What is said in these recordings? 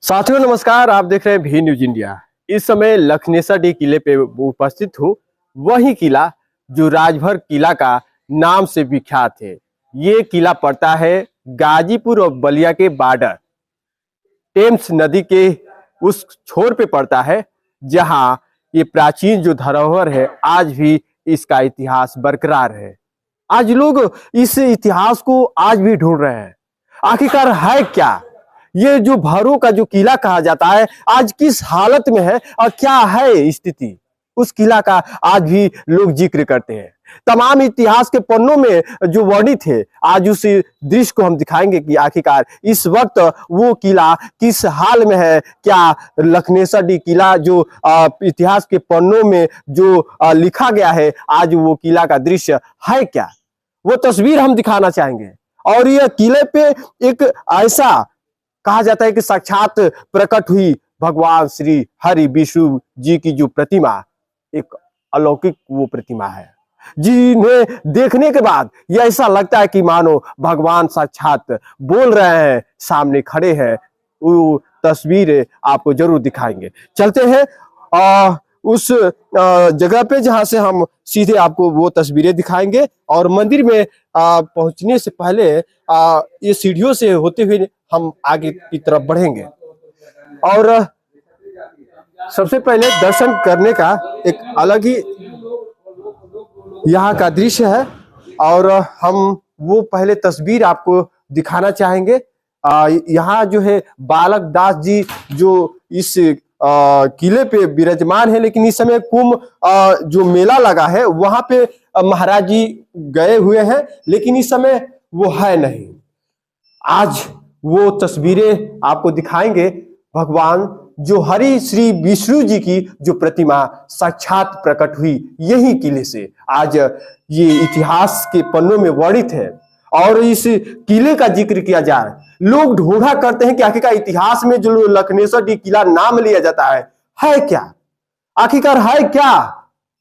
साथियों नमस्कार, आप देख रहे हैं भी न्यूज इंडिया। इस समय लखनेसर किले पे उपस्थित हूँ। वही किला जो राजभर किला का नाम से विख्यात है। ये किला पड़ता है गाजीपुर और बलिया के बॉर्डर, टेम्स नदी के उस छोर पे पड़ता है, जहां ये प्राचीन जो धरोहर है आज भी इसका इतिहास बरकरार है। आज लोग इस इतिहास को आज भी ढूंढ रहे हैं, आखिरकार है क्या ये जो भरों का जो किला कहा जाता है आज किस हालत में है और क्या है स्थिति उस किला का आज भी लोग जिक्र करते हैं। तमाम इतिहास के पन्नों में जो वर्णित है आज उस दृश्य को हम दिखाएंगे कि आखिरकार इस वक्त वो किला किस हाल में है। क्या लखनेसर किला जो इतिहास के पन्नों में जो लिखा गया है आज वो किला का दृश्य है क्या, वो तस्वीर हम दिखाना चाहेंगे। और यह किले पे एक ऐसा कहा जाता है कि साक्षात प्रकट हुई भगवान श्री हरि विष्णु जी की जो प्रतिमा, एक अलौकिक वो प्रतिमा है जिन्हें देखने के बाद यह ऐसा लगता है कि मानो भगवान साक्षात बोल रहे हैं, सामने खड़े हैं। वो तस्वीर आपको जरूर दिखाएंगे। चलते हैं उस जगह पे जहां से हम सीधे आपको वो तस्वीरें दिखाएंगे। और मंदिर में पहुंचने से पहले ये सीढ़ियों से होते हुए हम आगे की तरफ बढ़ेंगे और सबसे पहले दर्शन करने का एक अलग ही यहाँ का दृश्य है। और हम वो पहले तस्वीर आपको दिखाना चाहेंगे। यहाँ जो है बालक दास जी जो इस किले पे विराजमान है, लेकिन इस समय कुंभ जो मेला लगा है वहां पे महाराज जी गए हुए हैं, लेकिन इस समय वो है नहीं। आज वो तस्वीरें आपको दिखाएंगे। भगवान जो हरि श्री विष्णु जी की जो प्रतिमा साक्षात प्रकट हुई यही किले से, आज ये इतिहास के पन्नों में वर्णित है। और इस किले का जिक्र किया जाए, लोग ढूंढा करते हैं कि आखिरकार इतिहास में जो लखनेसर किला नाम लिया जाता है क्या, आखिरकार है क्या?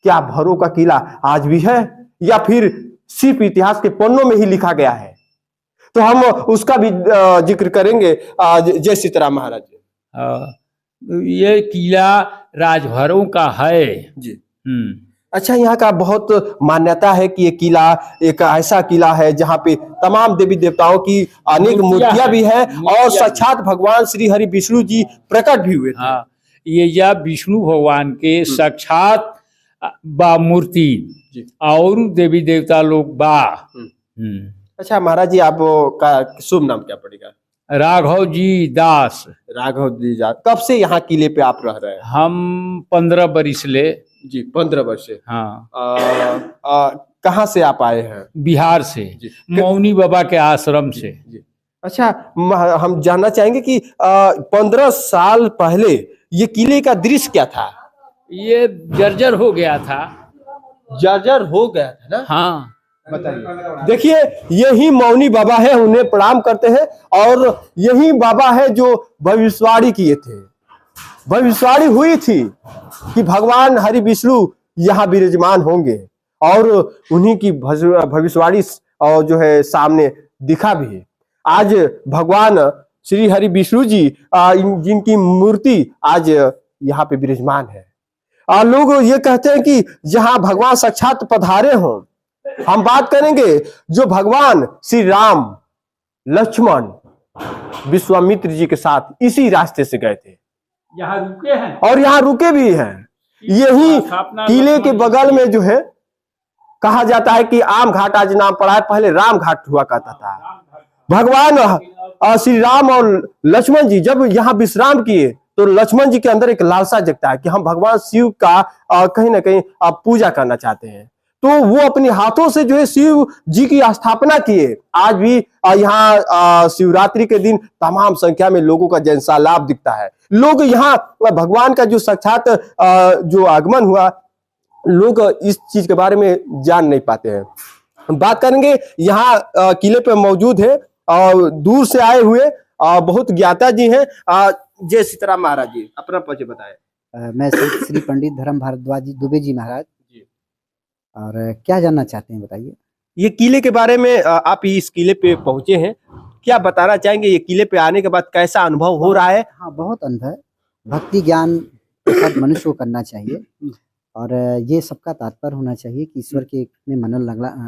क्या भरों का किला आज भी है या फिर सिर्फ इतिहास के पन्नों में ही लिखा गया है? तो हम उसका भी जिक्र करेंगे। जय सीताराम महाराज जी। ये किला राजभरों का है जी। अच्छा, यहाँ का बहुत मान्यता है कि ये किला एक ऐसा किला है जहाँ पे तमाम देवी देवताओं की अनेक मूर्तियां भी है और साक्षात भगवान श्री हरि विष्णु जी प्रकट भी हुए थे। हाँ, ये या विष्णु भगवान के साक्षात बा मूर्ति और देवी देवता लोग बा। अच्छा महाराज जी, आप का शुभ नाम क्या पड़ेगा? राघव जी दास। राघव जी दास। कब से यहाँ किले पे आप रह रहे हैं? हम 15 बरिस ले जी, 15 वर्ष से। हाँ। कहाँ से आप आए हैं? बिहार से, मौनी बाबा के आश्रम से। जी। अच्छा, हम जानना चाहेंगे कि 15 साल पहले ये किले का दृश्य क्या था? ये जर्जर हो गया था। जर्जर हो गया था ना? हाँ, बताइए। देखिए, यही मौनी बाबा है, उन्हें प्रणाम करते हैं। और यही बाबा है जो भविष्यवाणी किए थे। भविष्यवाणी हुई थी कि भगवान हरि विष्णु यहाँ विराजमान होंगे और उन्हीं की भविष्यवाणी और जो है सामने दिखा भी है। आज भगवान श्री हरि विष्णु जी जिनकी मूर्ति आज यहाँ पे विराजमान है। लोग ये कहते हैं कि जहाँ भगवान साक्षात पधारे हों। हम बात करेंगे जो भगवान श्री राम लक्ष्मण विश्वामित्र जी के साथ इसी रास्ते से गए थे, यहाँ रुके हैं और यहाँ रुके भी हैं। यही किले के बगल में जो है कहा जाता है कि आम घाट आज नाम पड़ा है, पहले राम घाट हुआ करता था। भगवान श्री राम और लक्ष्मण जी जब यहाँ विश्राम किए तो लक्ष्मण जी के अंदर एक लालसा जगता है कि हम भगवान शिव का कहीं ना कहीं पूजा करना चाहते हैं। तो वो अपने हाथों से जो है शिव जी की स्थापना किए। आज भी यहाँ शिवरात्रि के दिन तमाम संख्या में लोगों का जनसैलाब दिखता है। लोग यहाँ भगवान का जो साक्षात जो आगमन हुआ, लोग इस चीज के बारे में जान नहीं पाते हैं। हम बात करेंगे यहाँ किले पे मौजूद है और दूर से आए हुए बहुत ज्ञाता जी हैं। जय सीताराम महाराज जी, अपना परिचय बताएं। मैं श्री पंडित धर्म भारद्वाज जी दुबे जी महाराज। और क्या जानना चाहते हैं बताइए। ये किले के बारे में, आप इस किले पे पहुंचे हैं, क्या बताना चाहेंगे, ये किले पे आने के बाद कैसा अनुभव हो रहा है? हाँ, बहुत अनुभव। भक्ति ज्ञान सब मनुष्य को करना चाहिए और ये सबका तात्पर्य होना चाहिए कि ईश्वर के में मन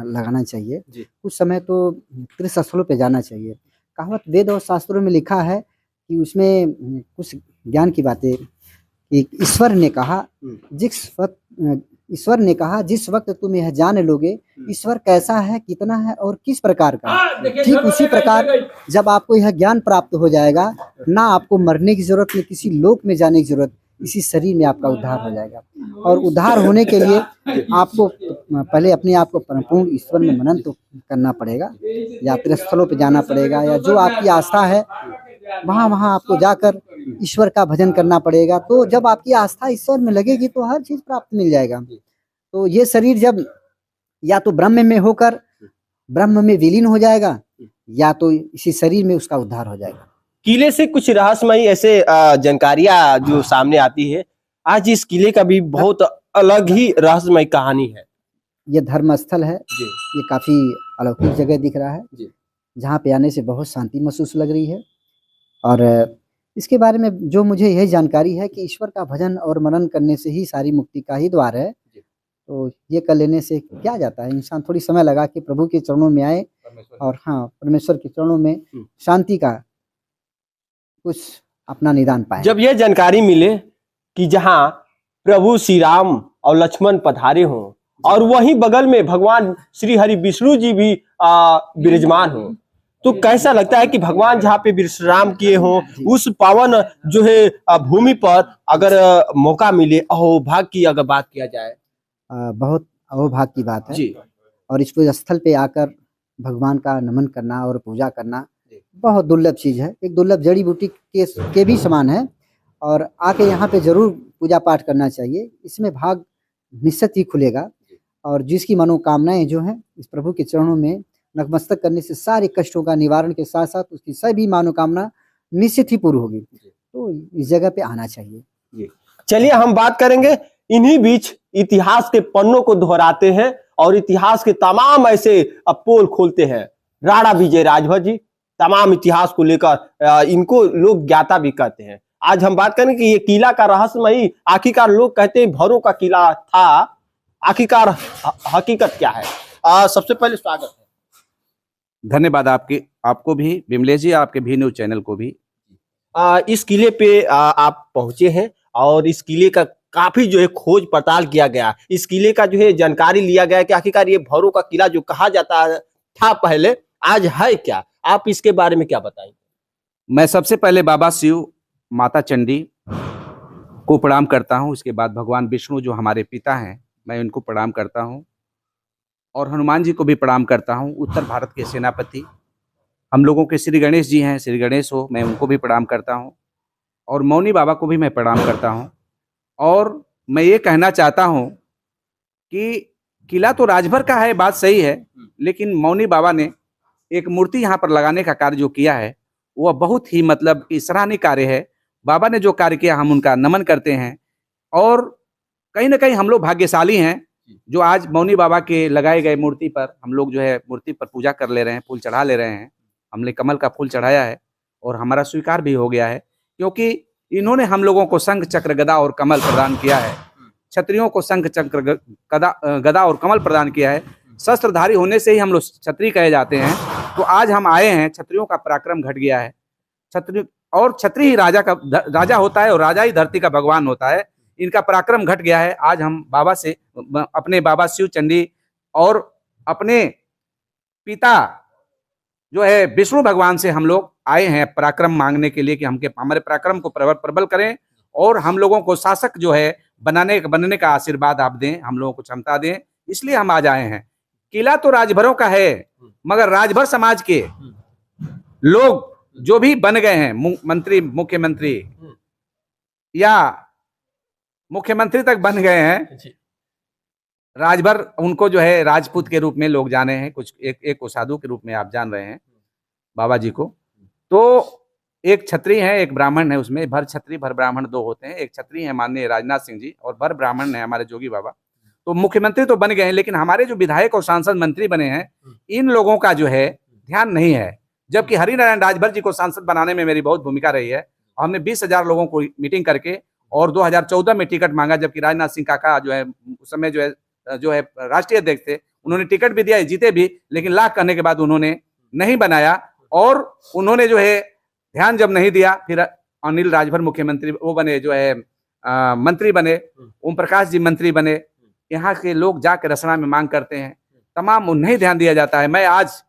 लगाना चाहिए। जी। कुछ समय तो तीर्थ स्थलों पे जाना चाहिए। कहावत वेद और शास्त्रों में लिखा है कि उसमें कुछ ज्ञान की बातें कि ईश्वर ने कहा जिस वक्त तुम यह जान लोगे ईश्वर कैसा है, कितना है और किस प्रकार का है, ठीक उसी प्रकार जब आपको यह ज्ञान प्राप्त हो जाएगा, ना आपको मरने की जरूरत, न किसी लोक में जाने की जरूरत, इसी शरीर में आपका उद्धार हो जाएगा। और उद्धार होने के लिए आपको पहले अपने आप को परिपूर्ण ईश्वर में मनन तो करना पड़ेगा, या तीर्थ स्थलों पर जाना पड़ेगा, या जो आपकी आस्था है वहाँ आपको जाकर ईश्वर का भजन करना पड़ेगा। तो जब आपकी आस्था ईश्वर में लगेगी तो हर चीज प्राप्त मिल जाएगा। तो ये शरीर जब या तो ब्रह्म में होकर ब्रह्म में विलीन हो जाएगा, या तो इसी शरीर में उसका उद्धार हो जाएगा। किले से कुछ रहस्यमयी ऐसे जानकारियां जो सामने आती है। आज इस किले का भी बहुत अलग ही रहस्यमय कहानी है। ये धर्म स्थल है जी। ये काफी अलौकिक जगह दिख रहा है जी। जहाँ पे आने से बहुत शांति महसूस लग रही है। और इसके बारे में जो मुझे यही जानकारी है कि ईश्वर का भजन और मनन करने से ही सारी मुक्ति का ही द्वार है। तो ये कर लेने से क्या जाता है, इंसान थोड़ी समय लगा के प्रभु के चरणों में आए और हाँ परमेश्वर के चरणों में शांति का कुछ अपना निदान पाए। जब यह जानकारी मिले कि जहाँ प्रभु श्री राम और लक्ष्मण पधारे हों और वहीं बगल में भगवान श्री हरि विष्णु जी भी विराजमान हो, तो कैसा लगता है कि भगवान जहाँ पे विश्राम किए हों उस पावन जो है भूमि पर अगर मौका मिले, अहोभाग्य की अगर बात किया जाए, बहुत अहोभाग्य की बात है जी। और इस स्थल पे आकर भगवान का नमन करना और पूजा करना बहुत दुर्लभ चीज है, एक दुर्लभ जड़ी बूटी के भी समान है। और आके यहाँ पे जरूर पूजा पाठ करना चाहिए, इसमें भाग निश्चित ही खुलेगा। और जिसकी मनोकामनाएं जो हैं इस प्रभु के चरणों में नतमस्तक करने से सारे कष्टों का निवारण के साथ साथ उसकी सभी मनोकामना निश्चित ही पूरी होगी। तो इस जगह पे आना चाहिए। चलिए हम बात करेंगे, इन्हीं बीच इतिहास के पन्नों को दोहराते हैं और इतिहास के तमाम ऐसे पोल खोलते हैं। राणा विजय राजभर जी तमाम इतिहास को लेकर इनको लोग ज्ञाता भी कहते हैं। आज हम बात करें कि ये किला का रहस्यमयी, आखिरकार लोग कहते हैं भौरों का किला था, आखिरकार हकीकत क्या है? सबसे पहले स्वागत है। धन्यवाद आपको भी विमलेश जी, आपके भी न्यूज चैनल को भी। इस किले पे आप पहुंचे हैं और इस किले का काफी जो है खोज पड़ताल किया गया, इस किले का जो है जानकारी लिया गया कि आखिरकार ये भौरों का किला जो कहा जाता था पहले, आज है क्या? आप इसके बारे में क्या बताएंगे? मैं सबसे पहले बाबा शिव, माता चंडी को प्रणाम करता हूं। इसके बाद भगवान विष्णु जो हमारे पिता हैं, मैं उनको प्रणाम करता हूं और हनुमान जी को भी प्रणाम करता हूं। उत्तर भारत के सेनापति हम लोगों के श्री गणेश जी हैं, श्री गणेश हो, मैं उनको भी प्रणाम करता हूं और मौनी बाबा को भी मैं प्रणाम करता हूं। और मैं ये कहना चाहता हूं कि किला तो राजभर का है, बात सही है, लेकिन मौनी बाबा ने एक मूर्ति यहाँ पर लगाने का कार्य जो किया है वह बहुत ही मतलब सराहनीय कार्य है। बाबा ने जो कार्य किया हम उनका नमन करते हैं और कहीं ना कहीं हम लोग भाग्यशाली हैं जो आज मौनी बाबा के लगाए गए मूर्ति पर हम लोग जो है मूर्ति पर पूजा कर ले रहे हैं, फूल चढ़ा ले रहे हैं। हमने कमल का फूल चढ़ाया है और हमारा स्वीकार भी हो गया है, क्योंकि इन्होंने हम लोगों को शंख चक्र गदा और कमल प्रदान किया है। क्षत्रियों को शंख चक्र गदा और कमल प्रदान किया है। शस्त्रधारी होने से ही हम लोग क्षत्रिय कहे जाते हैं। तो आज हम आए हैं, क्षत्रियों का पराक्रम घट गया है। क्षत्रिय ही राजा होता है और राजा ही धरती का भगवान होता है। इनका पराक्रम घट गया है। आज हम बाबा से, अपने बाबा शिव चंडी और अपने पिता जो है विष्णु भगवान से हम लोग आए हैं पराक्रम मांगने के लिए कि हमारे पराक्रम को प्रबल करें और हम लोगों को शासक जो है बनने का आशीर्वाद आप दें, हम लोगों को क्षमता दें, इसलिए हम आज आए हैं। किला तो राजभरों का है, मगर राजभर समाज के लोग जो भी बन गए हैं, मंत्री, मुख्यमंत्री या मुख्यमंत्री तक बन गए हैं, राजभर उनको जो है राजपूत के रूप में लोग जाने हैं। कुछ एक को साधु के रूप में आप जान रहे हैं बाबा जी को। तो एक क्षत्रिय है, एक ब्राह्मण है, उसमें भर क्षत्रिय भर ब्राह्मण दो होते हैं। एक क्षत्रिय है माननीय राजनाथ सिंह जी और भर ब्राह्मण है हमारे जोगी बाबा। तो मुख्यमंत्री तो बन गए हैं, लेकिन हमारे जो विधायक और सांसद मंत्री बने हैं, इन लोगों का जो है ध्यान नहीं है। जबकि हरिनारायण राजभर जी को सांसद बनाने में मेरी बहुत भूमिका रही है। हमने 20,000 लोगों को मीटिंग करके और 2014 में टिकट मांगा, जबकि राजनाथ सिंह काका जो है उस समय जो है राष्ट्रीय अध्यक्ष थे, उन्होंने टिकट भी दिया, जीते भी, लेकिन लाख करने के बाद उन्होंने नहीं बनाया। और उन्होंने जो है ध्यान जब नहीं दिया, फिर अनिल राजभर मुख्यमंत्री वो बने, जो है मंत्री बने, ओम प्रकाश जी मंत्री बने। यहाँ के लोग जाकर रसना में मांग करते हैं, तमाम नहीं ध्यान दिया जाता है। मैं आज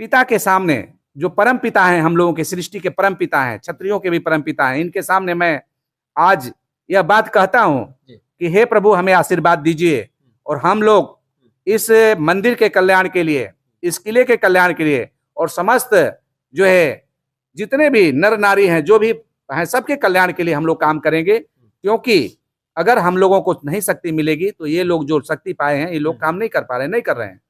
पिता के सामने, जो परम पिता हैं, हम लोगों के सृष्टि के परम पिता हैं, क्षत्रियों के भी परम पिता हैं, इनके सामने मैं आज यह बात कहता हूं कि हे प्रभु हमें आशीर्वाद दीजिए और हम लोग इस मंदिर के कल्याण के लिए, इस किले के कल्याण के लिए और समस्त जो है जितने भी नर नारी हैं, जो भी हैं, सबके कल्याण के लिए हम लोग काम करेंगे। क्योंकि अगर हम लोगों को नहीं शक्ति मिलेगी तो ये लोग जो शक्ति पाए हैं, ये लोग काम नहीं कर पा रहे, नहीं कर रहे हैं।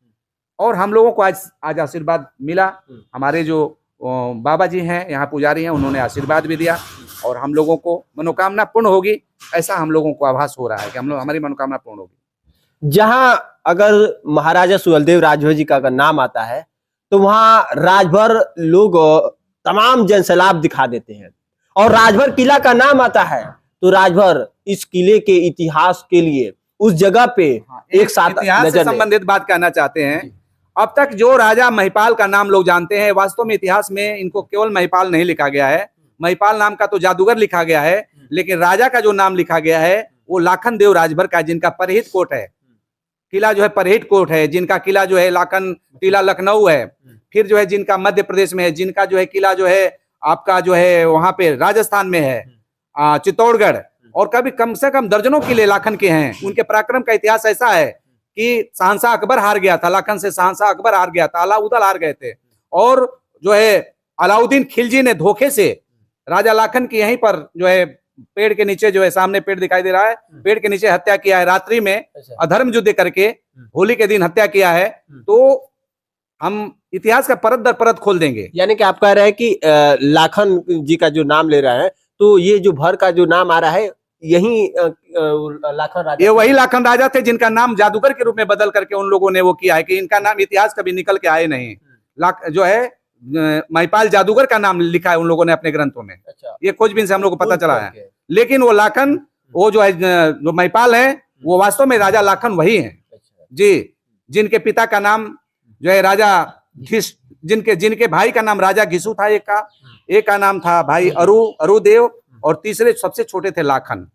और हम लोगों को आज आशीर्वाद मिला। हमारे जो बाबा जी हैं, यहाँ पुजारी हैं, उन्होंने आशीर्वाद भी दिया और हम लोगों को मनोकामना पूर्ण होगी, ऐसा हम लोगों को आभास हो रहा है कि हमारी मनोकामना पूर्ण होगी। जहां अगर महाराजा सुहेलदेव राजभर जी का अगर नाम आता है तो वहां राजभर लोग तमाम जनसैलाब दिखा देते हैं, और राजभर किला का नाम आता है तो राजभर इस किले के इतिहास के लिए उस जगह पे एक साथ इतिहास से संबंधित बात कहना चाहते हैं। अब तक जो राजा महिपाल का नाम लोग जानते हैं, वास्तव में इतिहास में इनको केवल महिपाल नहीं लिखा गया है। महिपाल नाम का तो जादूगर लिखा गया है, लेकिन राजा का जो नाम लिखा गया है वो लाखन देव राजभर का, जिनका परहित कोट है, किला जो है परहित कोट है, जिनका किला जो है लाखन किला लखनऊ है, फिर जो है जिनका मध्य प्रदेश में है, जिनका जो है किला जो है आपका जो है वहां पे राजस्थान में है, चित्तौड़गढ़, और कभी कम से कम दर्जनों किले लाखन के हैं। उनके पराक्रम का इतिहास ऐसा है कि शहंशाह अकबर हार गया था, लाखन से शहंशाह अकबर हार गया था, अलाउद्दीन हार गए थे, और जो है अलाउद्दीन खिलजी ने धोखे से राजा लाखन की यहीं पर जो है पेड़ के नीचे, जो है सामने पेड़ दिखाई दे रहा है, पेड़ के नीचे हत्या किया है, रात्रि में अधर्म युद्ध करके होली के दिन हत्या किया है। तो हम इतिहास का परत दर परत खोल देंगे। यानी कि आप कह रहे हैं कि लाखन जी का जो नाम ले रहे हैं, तो ये जो भर का जो नाम आ रहा है यही लाखन राजा, ये वही लाखन राजा थे जिनका नाम जादूगर के रूप में बदल करके उन लोगों ने वो किया है कि इनका नाम इतिहास कभी निकल के आए नहीं। जो है महिपाल जादूगर का नाम लिखा है उन लोगों ने अपने ग्रंथों में। ये खोजबीन से हम लोग को पता चला है। लेकिन वो लाखन, वो जो है जो महिपाल है, वो वास्तव में राजा लाखन वही है जी, जिनके पिता का नाम जो है राजा घिस, जिनके भाई का नाम राजा घिसू था, एक का नाम था भाई अरुदेव, और तीसरे सबसे छोटे थे लाखन।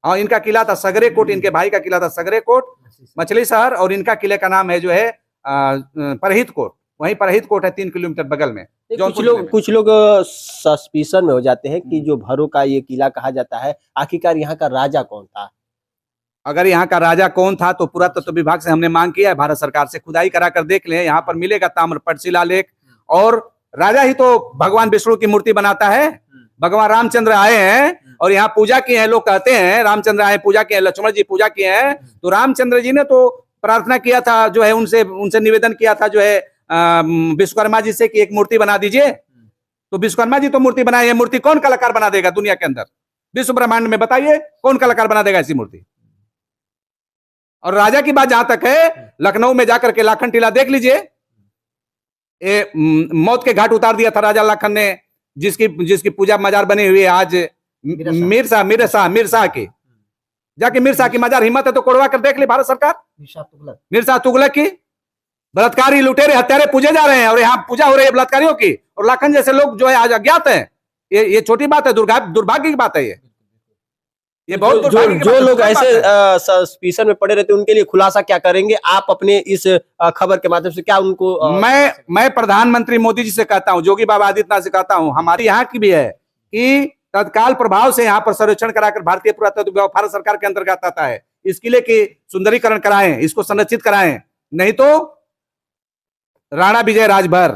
और इनका किला था सगरे कोट, इनके भाई का किला था सगरे कोट मछली शहर, और इनका किले का नाम है जो है परहित कोट। वहीं परहित कोट है 3 किलोमीटर बगल में। कुछ लोग सस्पिशन में हो जाते हैं कि जो भरों का ये किला कहा जाता है, आखिरकार यहाँ का राजा कौन था? अगर यहाँ का राजा कौन था तो पुरातत्व विभाग से हमने मांग किया है, भारत सरकार से खुदाई कराकर देख लें, यहाँ पर मिलेगा ताम्रपट शिलालेख। और राजा ही तो भगवान विष्णु की मूर्ति बनाता है। भगवान रामचंद्र आए हैं और यहाँ पूजा की है, लोग कहते हैं रामचंद्र आए पूजा किए, लक्ष्मण जी पूजा किए हैं, तो रामचंद्र जी ने तो प्रार्थना किया था, जो है उनसे निवेदन किया था जो है विश्वकर्मा जी से कि एक मूर्ति बना दीजिए। तो विश्वकर्मा जी तो मूर्ति बनाए, मूर्ति कौन कलाकार बना देगा दुनिया के अंदर, विश्व ब्रह्मांड में? बताइए कौन कलाकार बना देगा ऐसी मूर्ति? और राजा की बात जहां तक है, लखनऊ में जाकर के लाखन टीला देख लीजिए, मौत के घाट उतार दिया था राजा लाखन ने, जिसकी पूजा मजार बनी हुई है आज मीर शाह की। जाके मीर शाह की मजार हिम्मत है तो कोड़वा कर देख ली भारत सरकार। मीर शाह तुगलक की बलात्कारी, लुटेरे, हत्यारे पूजे जा रहे हैं और यहाँ पूजा हो रही है बलात्कारियों की, और लाखन जैसे लोग जो है आज अज्ञात है। ये छोटी बात है, दुर्भाग्य की बात है। ये बहुत जो लोग ऐसे सस्पिशन में पड़े रहते हैं उनके लिए खुलासा क्या करेंगे आप अपने इस खबर के माध्यम से? क्या उनको मैं प्रधानमंत्री मोदी जी से कहता हूं, योगी बाबा आदित्यनाथ से कहता हूं, हमारी यहाँ की भी है कि तत्काल प्रभाव से यहाँ पर सर्वेक्षण कराकर भारतीय पुरातत्व विभाग भारत सरकार के अंतर्गत आता है, इस किले के सुंदरीकरण कराएं, इसको संरक्षित कराएं। नहीं तो राणा विजय राजभर,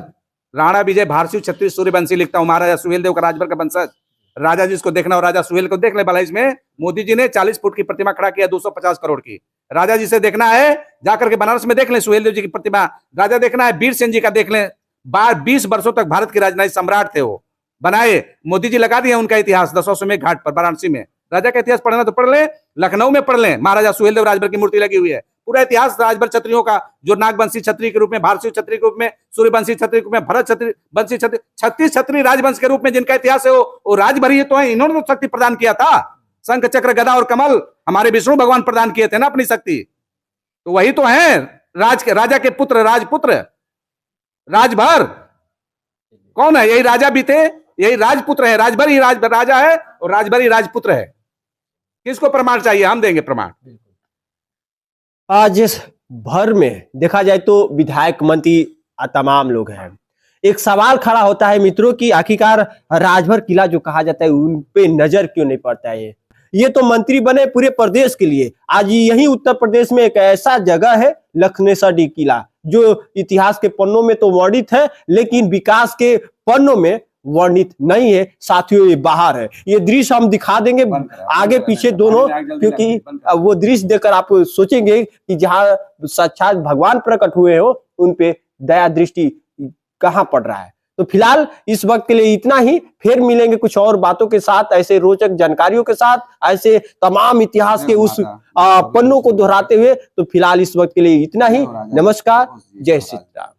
राणा विजय भारती छत्तीस सूर्यवंशी लिखता हूं, महाराजा सुहेलदेव का राजभर का वंशज। राजा जी इसको देखना, और राजा सुहेल को देख ले भला। इसमें मोदी जी ने 40 फुट की प्रतिमा खड़ा किया 250 करोड़ की। राजा जी से देखना है, जाकर के बनारस में देख लें सुहेलदेव जी की प्रतिमा। राजा देखना है, वीर सेन जी का देख लें, 20 वर्षों तक भारत के राजनयिक सम्राट थे, वो बनाए। मोदी जी लगा दिए उनका इतिहास दशाश्वमेध घाट पर वाराणसी में। राजा का इतिहास पढ़ना तो पढ़ लें, लखनऊ में पढ़ लें, महाराजा सुहेलदेव राजभर की मूर्ति लगी हुई है। पूरा इतिहास राजभर क्षत्रियों का, जो नागवंशी क्षत्रिय के रूप में, भारतीय क्षत्रिय के रूप में, सूर्यवंशी क्षत्रिय के रूप में, भरत क्षत्रिय वंशी क्षत्रिय, 36 क्षत्रिय राजवंश के रूप में जिनका इतिहास है वो राजभर ही तो है। इन्होंने तो शक्ति प्रदान किया था। शंख चक्र गदा और कमल हमारे विष्णु भगवान प्रदान किए थे ना अपनी शक्ति। तो वही तो है राजा के पुत्र, राजपुत्र, राजभर कौन है? यही राजा भी थे, यही राजपुत्र है। राजभर ही राजा है और राजभर ही राजपुत्र है। किसको प्रमाण चाहिए? हम देंगे प्रमाण। आज इस भर में देखा जाए तो विधायक, मंत्री तमाम लोग हैं। एक सवाल खड़ा होता है मित्रों की आखिरकार राजभर किला जो कहा जाता है उन पे नजर क्यों नहीं पड़ता है? ये तो मंत्री बने पूरे प्रदेश के लिए। आज यही उत्तर प्रदेश में एक ऐसा जगह है लखनेसर किला जो इतिहास के पन्नों में तो वर्णित है लेकिन विकास के पन्नों में वर्णित नहीं है। साथियों ये बाहर है, ये दृश्य हम दिखा देंगे आगे पीछे दोनों, क्योंकि वो दृश्य देखकर आप सोचेंगे कि जहां साक्षात भगवान प्रकट हुए हो उन पे दया दृष्टि कहां पड़ रहा है। तो फिलहाल इस वक्त के लिए इतना ही। फिर मिलेंगे कुछ और बातों के साथ, ऐसे रोचक जानकारियों के साथ, ऐसे तमाम इतिहास के उस पन्नों को दोहराते हुए। तो फिलहाल इस वक्त के लिए इतना ही। नमस्कार, जय श्री राम।